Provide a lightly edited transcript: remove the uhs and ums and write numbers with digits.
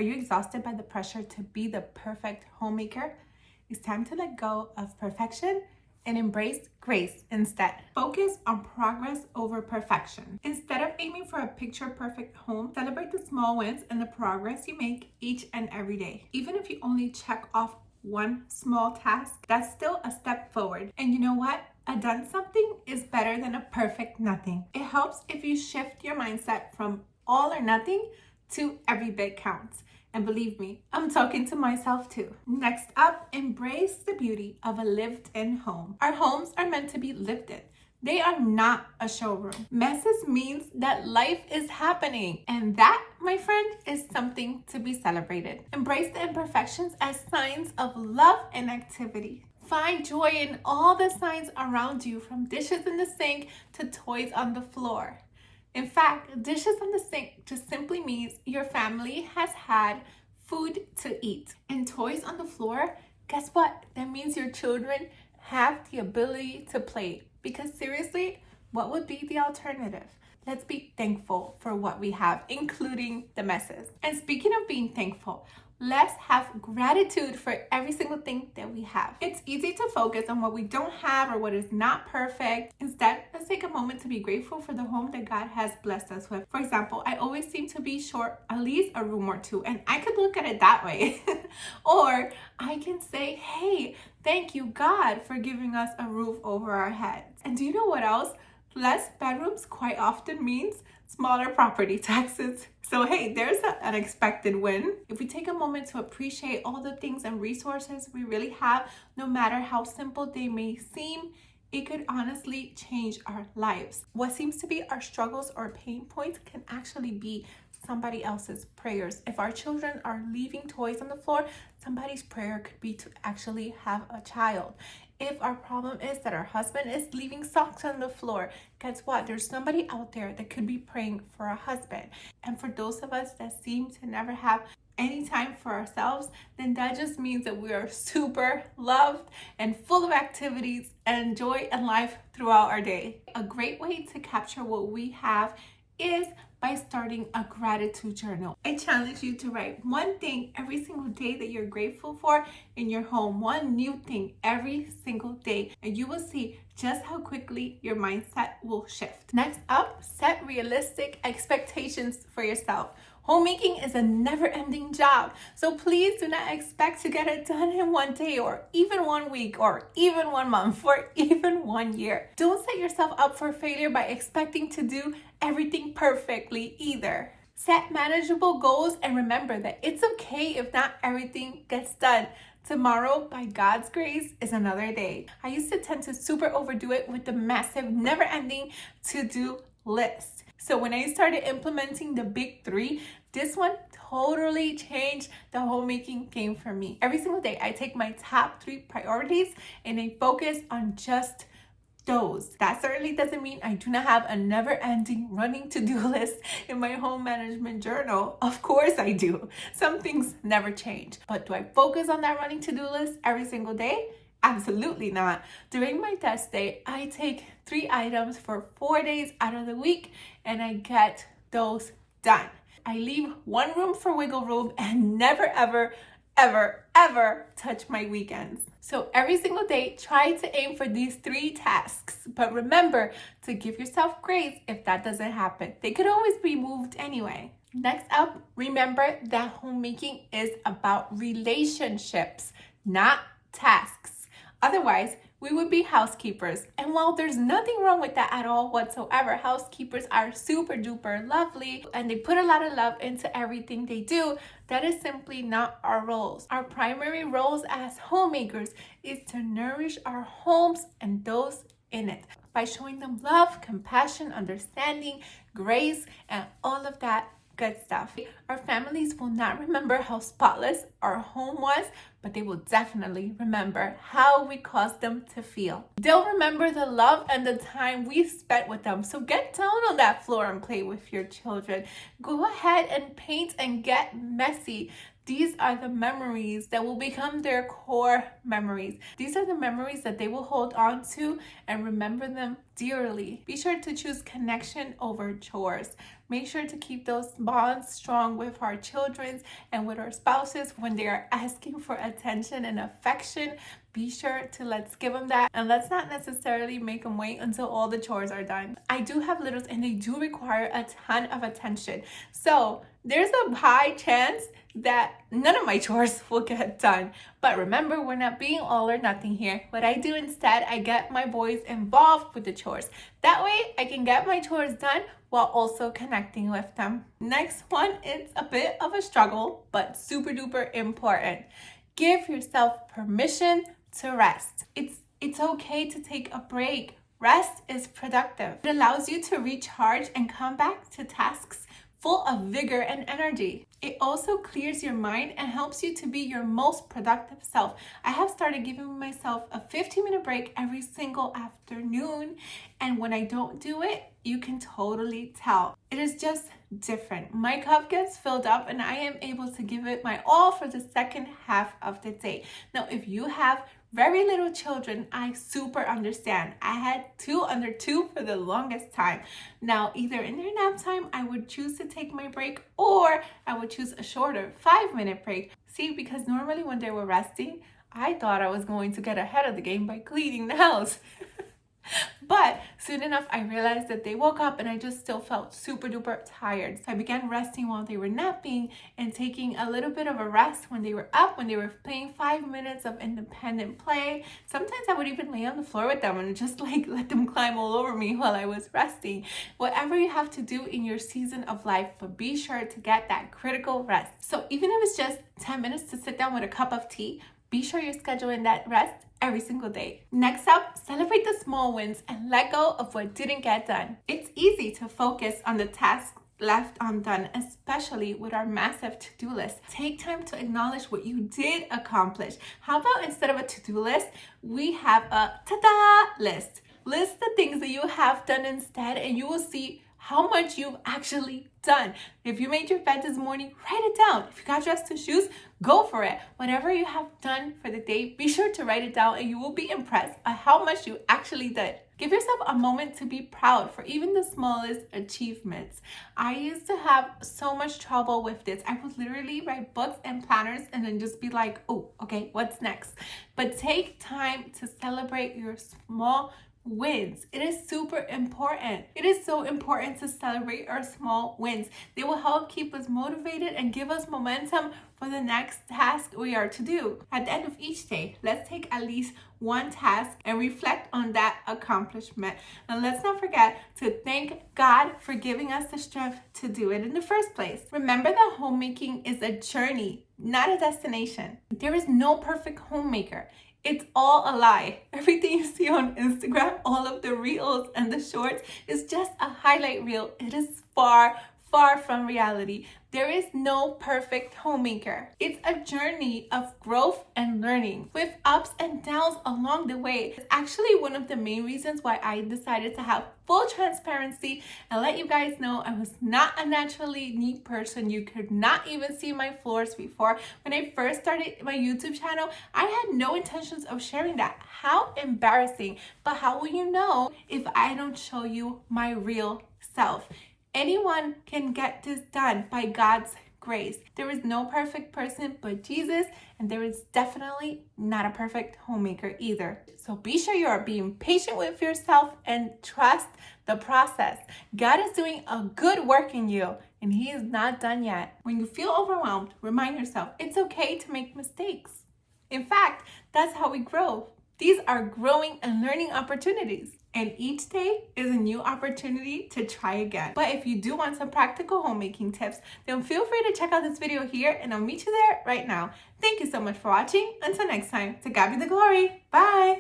Are you exhausted by the pressure to be the perfect homemaker? It's time to let go of perfection and embrace grace instead. Focus on progress over perfection. Instead of aiming for a picture perfect home, celebrate the small wins and the progress you make each and every day. Even if you only check off one small task, that's still a step forward. And you know what? A done something is better than a perfect nothing. It helps if you shift your mindset from all or nothing to every bit counts. And believe me, I'm talking to myself too. Next up, embrace the beauty of a lived-in home. Our homes are meant to be lived in. They are not a showroom. Messes means that life is happening. And that, my friend, is something to be celebrated. Embrace the imperfections as signs of love and activity. Find joy in all the signs around you, from dishes in the sink to toys on the floor. In fact, dishes on the sink just simply means your family has had food to eat. And toys on the floor, guess what? That means your children have the ability to play. Because seriously, what would be the alternative? Let's be thankful for what we have, including the messes. And speaking of being thankful, let's have gratitude for every single thing that we have. It's easy to focus on what we don't have or what is not perfect. Instead, let's take a moment to be grateful for the home that God has blessed us with. For example, I always seem to be short at least a room or two, and I could look at it that way. Or I can say, hey, thank you, God, for giving us a roof over our heads. And do you know what else? Less bedrooms quite often means smaller property taxes. So hey, there's an unexpected win. If we take a moment to appreciate all the things and resources we really have, no matter how simple they may seem, it could honestly change our lives. What seems to be our struggles or pain points can actually be somebody else's prayers. If our children are leaving toys on the floor, somebody's prayer could be to actually have a child. If our problem is that our husband is leaving socks on the floor, guess what? There's somebody out there that could be praying for a husband. And for those of us that seem to never have any time for ourselves, then that just means that we are super loved and full of activities and joy and life throughout our day. A great way to capture what we have is by starting a gratitude journal. I challenge you to write one thing every single day that you're grateful for in your home, one new thing every single day, and you will see just how quickly your mindset will shift. Next up, set realistic expectations for yourself. Homemaking is a never-ending job, so please do not expect to get it done in one day or even 1 week or even 1 month or even 1 year. Don't set yourself up for failure by expecting to do everything perfectly either. Set manageable goals and remember that it's okay if not everything gets done. Tomorrow, by God's grace, is another day. I used to tend to super overdo it with the massive, never-ending to-do list. So when I started implementing the big 3, this one totally changed the homemaking game for me. Every single day, I take my top 3 priorities and I focus on just those. That certainly doesn't mean I do not have a never-ending running to-do list in my home management journal. Of course I do. Some things never change. But do I focus on that running to-do list every single day? Absolutely not. During my test day, I take 3 items for 4 days out of the week and I get those done. I leave 1 room for wiggle room and never ever touch my weekends. So every single day, try to aim for these 3 tasks. But remember to give yourself grace if that doesn't happen. They could always be moved anyway. Next up, remember that homemaking is about relationships, not tasks. Otherwise, we would be housekeepers. And while there's nothing wrong with that at all whatsoever, housekeepers are super duper lovely and they put a lot of love into everything they do. That is simply not our roles. Our primary roles as homemakers is to nourish our homes and those in it by showing them love, compassion, understanding, grace, and all of that good stuff. Our families will not remember how spotless our home was, but they will definitely remember how we caused them to feel. They'll remember the love and the time we spent with them. So get down on that floor and play with your children. Go ahead and paint and get messy. These are the memories that will become their core memories. These are the memories that they will hold on to and remember them dearly. Be sure to choose connection over chores. Make sure to keep those bonds strong with our children and with our spouses when they are asking for attention and affection. Be sure to let's give them that, and let's not necessarily make them wait until all the chores are done. I do have littles and they do require a ton of attention. So there's a high chance that none of my chores will get done. But remember, we're not being all or nothing here. What I do instead, I get my boys involved with the chores. That way I can get my chores done while also connecting with them. Next one, it's a bit of a struggle, but super duper important. Give yourself permission to rest. It's okay to take a break. Rest is productive. It allows you to recharge and come back to tasks full of vigor and energy. It also clears your mind and helps you to be your most productive self. I have started giving myself a 15-minute break every single afternoon, and when I don't do it, you can totally tell. It is just different. My cup gets filled up and I am able to give it my all for the second half of the day. Now, if you have very little children, I super understand. I had 2 under 2 for the longest time. Now, either in their nap time, I would choose to take my break, or I would choose a shorter 5-minute break. See, because normally when they were resting, I thought I was going to get ahead of the game by cleaning the house. But soon enough, I realized that they woke up and I just still felt super duper tired. So I began resting while they were napping and taking a little bit of a rest when they were up, when they were playing 5 minutes of independent play. Sometimes I would even lay on the floor with them and just like let them climb all over me while I was resting. Whatever you have to do in your season of life, but be sure to get that critical rest. So even if it's just 10 minutes to sit down with a cup of tea, be sure you're scheduling that rest every single day. Next up, celebrate the small wins and let go of what didn't get done. It's easy to focus on the tasks left undone, especially with our massive to-do list. Take time to acknowledge what you did accomplish. How about instead of a to-do list, we have a ta-da list. List the things that you have done instead, and you will see how much you've actually done. If you made your bed this morning, write it down. If you got dressed in shoes, go for it. Whatever you have done for the day, be sure to write it down and you will be impressed at how much you actually did. Give yourself a moment to be proud for even the smallest achievements. I used to have so much trouble with this. I would literally write books and planners and then just be like, oh, okay, what's next? But take time to celebrate your small wins. It is super important. It is so important to celebrate our small wins. They will help keep us motivated and give us momentum for the next task we are to do. At the end of each day, let's take at least one task and reflect on that accomplishment. And let's not forget to thank God for giving us the strength to do it in the first place. Remember that homemaking is a journey, not a destination. There is no perfect homemaker. It's all a lie. Everything you see on Instagram, all of the reels and the shorts is just a highlight reel. It is far from reality. There is no perfect homemaker. It's a journey of growth and learning with ups and downs along the way. It's actually one of the main reasons why I decided to have full transparency and let you guys know I was not a naturally neat person. You could not even see my floors before. When I first started my YouTube channel, I had no intentions of sharing that. How embarrassing. But how will you know if I don't show you my real self? Anyone can get this done by God's grace. There is no perfect person but Jesus, and there is definitely not a perfect homemaker either. So be sure you are being patient with yourself and trust the process. God is doing a good work in you, and He is not done yet. When you feel overwhelmed, remind yourself it's okay to make mistakes. In fact, that's how we grow. These are growing and learning opportunities. And each day is a new opportunity to try again. But if you do want some practical homemaking tips, then feel free to check out this video here and I'll meet you there right now. Thank you so much for watching. Until next time, to God be the glory. Bye.